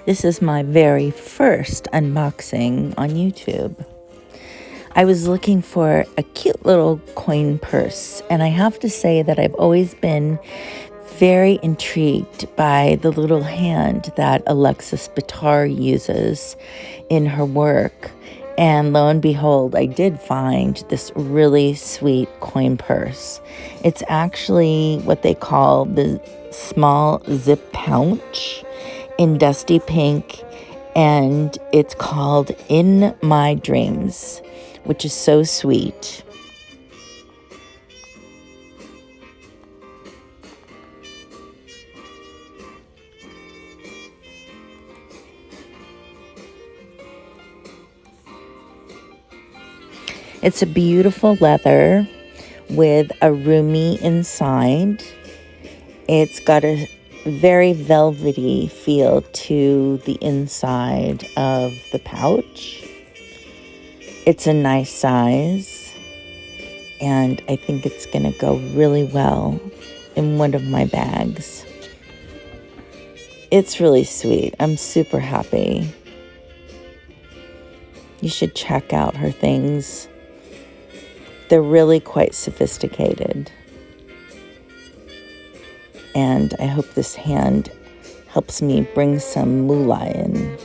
This is my very first unboxing on YouTube. I was looking for a cute little coin purse, and I have to say that I've always been very intrigued by the little hand that Alexis Bittar uses in her work. And lo and behold, I did find this really sweet coin purse. It's actually what they call the small zip pouch in dusty pink, and it's called In My Dreams, which is so sweet. It's a beautiful leather with a roomy inside. It's got a very velvety feel to the inside of the pouch. It's a nice size, and I think it's going to go really well in one of my bags. It's really sweet. I'm super happy. You should check out her things. They're really quite sophisticated. And I hope this hand helps me bring some moolah in.